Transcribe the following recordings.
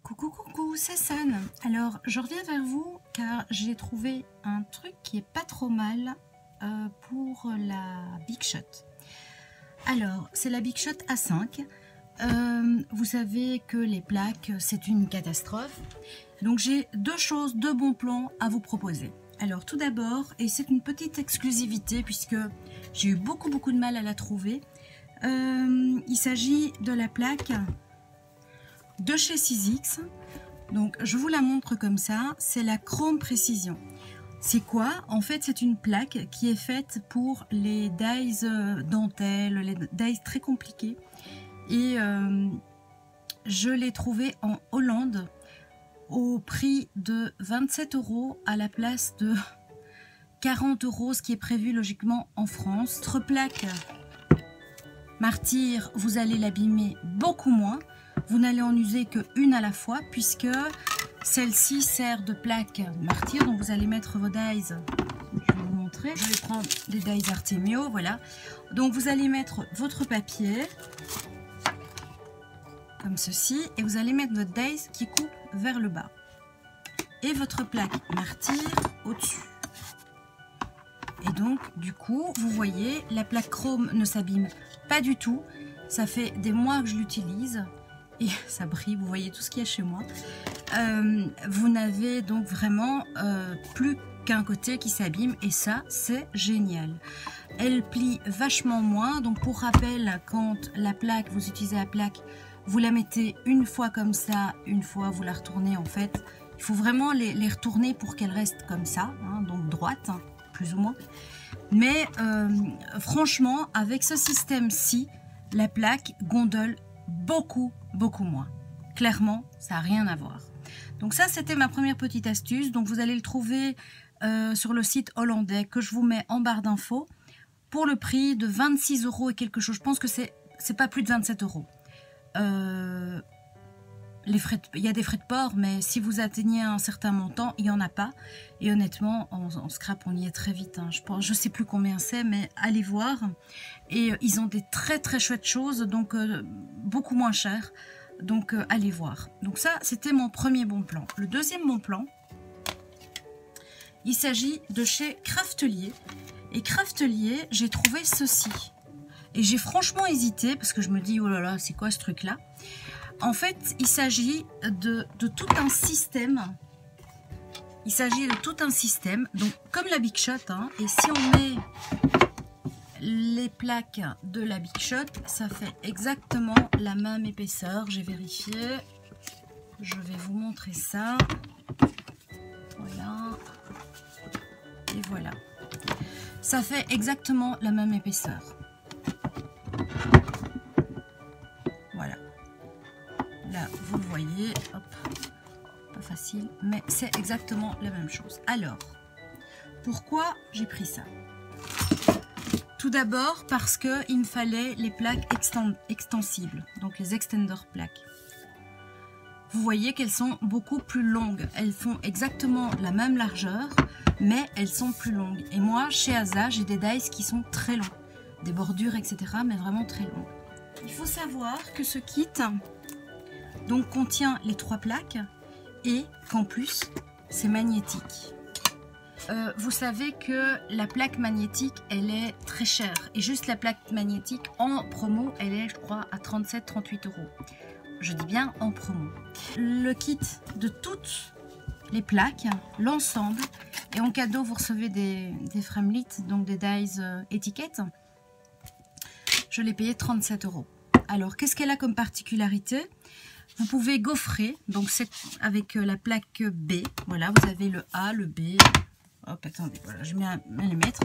Coucou, coucou, c'est San. Alors, je reviens vers vous car j'ai trouvé un truc qui est pas trop mal pour la Big Shot. Alors, c'est la Big Shot A5. Vous savez que les plaques, c'est une catastrophe. Donc, j'ai deux bons plans à vous proposer. Alors, tout d'abord, et c'est une petite exclusivité puisque j'ai eu beaucoup de mal à la trouver. Il s'agit de la plaque de chez Sizzix. Donc je vous la montre comme ça, c'est la Chrome Précision. C'est quoi? En fait, c'est une plaque qui est faite pour les dies dentelles, les dies très compliqués. Et je l'ai trouvée en Hollande au prix de 27 € à la place de 40 €, ce qui est prévu logiquement en France. Votre plaque Martyr, vous allez l'abîmer beaucoup moins. Vous n'allez en user qu'une à la fois puisque celle-ci sert de plaque Martyr. Donc vous allez mettre vos dies. Je vais vous montrer. Je vais prendre des dies Artemio, voilà. Donc vous allez mettre votre papier comme ceci et vous allez mettre votre dies qui coupe vers le bas et votre plaque Martyr au-dessus. Et donc du coup, vous voyez, la plaque chrome ne s'abîme pas du tout. Ça fait des mois que je l'utilise. Et ça brille, vous voyez tout ce qu'il y a chez moi. Vous n'avez donc vraiment plus qu'un côté qui s'abîme et ça c'est génial. Elle plie vachement moins. Donc pour rappel, quand la plaque, vous utilisez la plaque, vous la mettez une fois comme ça, une fois vous la retournez en fait. Il faut vraiment les retourner pour qu'elle reste comme ça, hein, donc droite, hein, plus ou moins. Mais franchement, avec ce système-ci, la plaque gondole beaucoup moins. Clairement, ça n'a rien à voir. Donc ça, c'était ma première petite astuce. Donc vous allez le trouver sur le site hollandais que je vous mets en barre d'infos pour le prix de 26 € et quelque chose. Je pense que c'est pas plus de 27 €. Il y a des frais de port, mais si vous atteignez un certain montant, il n'y en a pas. Et honnêtement, en scrap, on y est très vite. Hein. Je ne sais plus combien c'est, mais allez voir. Et ils ont des très chouettes choses, donc beaucoup moins cher. Donc allez voir. Donc ça, c'était mon premier bon plan. Le deuxième bon plan, il s'agit de chez Craftelier. Et Craftelier, j'ai trouvé ceci. Et j'ai franchement hésité, parce que je me dis, oh là là, c'est quoi ce truc-là? En fait, il s'agit de tout un système. Il s'agit de tout un système, donc comme la Big Shot, hein, et si on met les plaques de la Big Shot, ça fait exactement la même épaisseur. J'ai vérifié. Je vais vous montrer ça. Voilà. Et voilà. Ça fait exactement la même épaisseur. Voilà. Là, vous le voyez, hop, pas facile, mais c'est exactement la même chose. Alors, pourquoi j'ai pris ça? Tout d'abord parce qu'il me fallait les plaques extensibles, donc les extender plaques. Vous voyez qu'elles sont beaucoup plus longues. Elles font exactement la même largeur, mais elles sont plus longues. Et moi, chez Asa, j'ai des dies qui sont très longs, des bordures, etc., mais vraiment très longues. Il faut savoir que ce kit donc contient les 3 plaques et qu'en plus c'est magnétique. Vous savez que la plaque magnétique elle est très chère et juste la plaque magnétique en promo elle est je crois à 37-38 €. Je dis bien en promo. Le kit de toutes les plaques, l'ensemble, et en cadeau vous recevez des framelits, donc des dies étiquettes. Je l'ai payé 37 €. Alors qu'est-ce qu'elle a comme particularité? Vous pouvez gaufrer, donc c'est avec la plaque B. Voilà, vous avez le A, le B. Hop, attendez, voilà, je vais les mettre.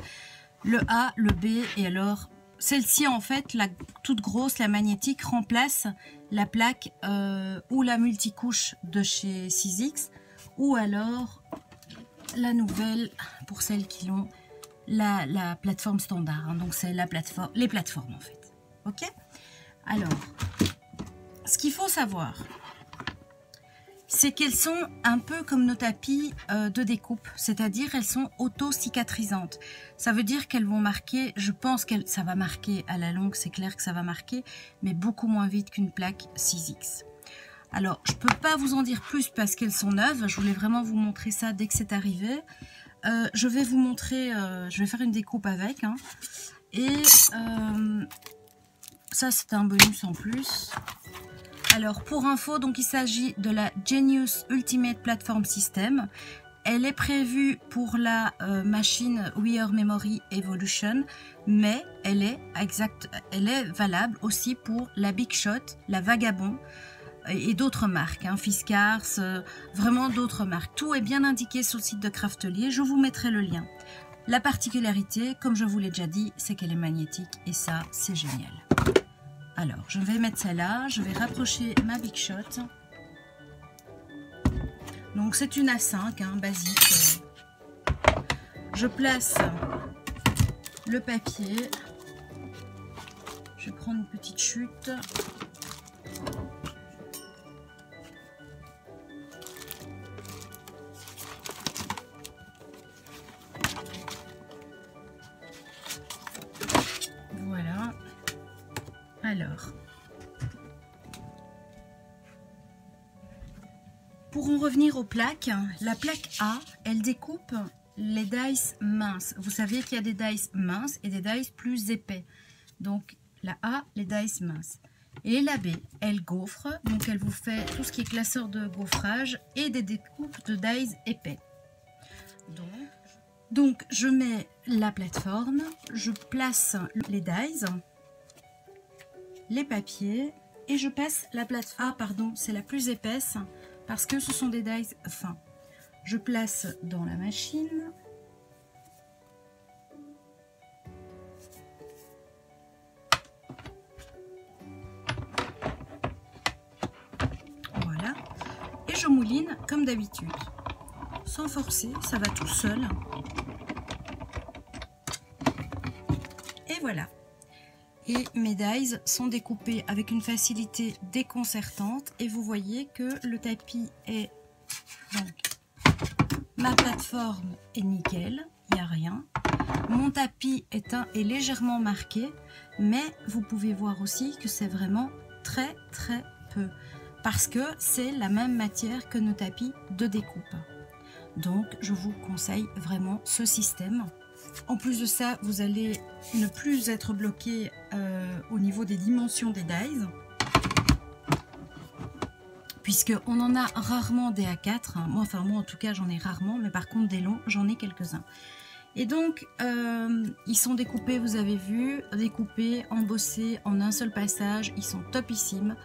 Le A, le B, et alors, celle-ci, en fait, la toute grosse, la magnétique, remplace la plaque ou la multicouche de chez Sizzix, ou alors la nouvelle, pour celles qui l'ont, la plateforme standard. Hein, donc, c'est les plateformes, en fait. Ok? Alors, ce qu'il faut savoir, c'est qu'elles sont un peu comme nos tapis de découpe, c'est-à-dire elles sont auto-cicatrisantes. Ça veut dire qu'elles vont marquer, je pense que ça va marquer à la longue, c'est clair que ça va marquer, mais beaucoup moins vite qu'une plaque Sizzix. Alors, je ne peux pas vous en dire plus parce qu'elles sont neuves. Je voulais vraiment vous montrer ça dès que c'est arrivé. Je vais vous montrer, je vais faire une découpe avec. Hein. Et ça, c'est un bonus en plus. Alors, pour info, donc il s'agit de la Genius Ultimate Platform System. Elle est prévue pour la machine Wear Memory Evolution, mais elle est valable aussi pour la Big Shot, la Vagabond et d'autres marques, hein, Fiskars, vraiment d'autres marques. Tout est bien indiqué sur le site de Craftelier, je vous mettrai le lien. La particularité, comme je vous l'ai déjà dit, c'est qu'elle est magnétique et ça, c'est génial. Alors, je vais mettre celle-là, je vais rapprocher ma Big Shot. Donc, c'est une A5, hein, basique. Je place le papier. Je vais prendre une petite chute. Voilà. Alors, pour en revenir aux plaques, la plaque A, elle découpe les dice minces. Vous savez qu'il y a des dice minces et des dice plus épais. Donc, la A, les dice minces. Et la B, elle gaufre. Donc, elle vous fait tout ce qui est classeur de gaufrage et des découpes de dice épais. Donc, je mets la plateforme, je place les dies, les papiers et je passe la plateforme. Ah, pardon, c'est la plus épaisse parce que ce sont des dies fins. Je place dans la machine. Voilà. Et je mouline comme d'habitude. Sans forcer, ça va tout seul. Et voilà. Et mes dies sont découpés avec une facilité déconcertante. Et vous voyez que le tapis est... Donc, ma plateforme est nickel, il n'y a rien. Mon tapis est légèrement marqué. Mais vous pouvez voir aussi que c'est vraiment très très peu. Parce que c'est la même matière que nos tapis de découpe. Donc, je vous conseille vraiment ce système. En plus de ça, vous allez ne plus être bloqué au niveau des dimensions des dies. Puisqu'on en a rarement des A4. Hein. Moi en tout cas, j'en ai rarement. Mais par contre, des longs, j'en ai quelques-uns. Et donc, ils sont découpés, vous avez vu, découpés, embossés en un seul passage. Ils sont topissimes.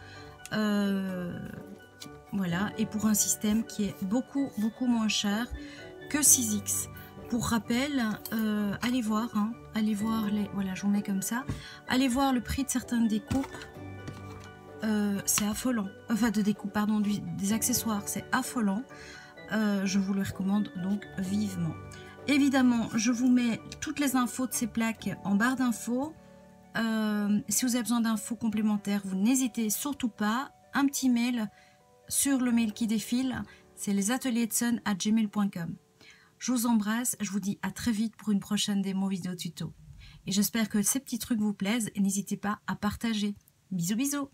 Voilà, et pour un système qui est beaucoup moins cher que 6X. Pour rappel, allez voir, hein, allez voir les... Voilà, je vous mets comme ça. Allez voir le prix de certaines découpes. C'est affolant. Enfin, de découpes, pardon, des accessoires, c'est affolant. Je vous le recommande donc vivement. Évidemment, je vous mets toutes les infos de ces plaques en barre d'infos. Si vous avez besoin d'infos complémentaires, vous n'hésitez surtout pas. Un petit mail sur le mail qui défile, c'est lesateliers-de-sun@gmail.com. Je vous embrasse, je vous dis à très vite pour une prochaine démo vidéo tuto. Et j'espère que ces petits trucs vous plaisent et n'hésitez pas à partager. Bisous bisous.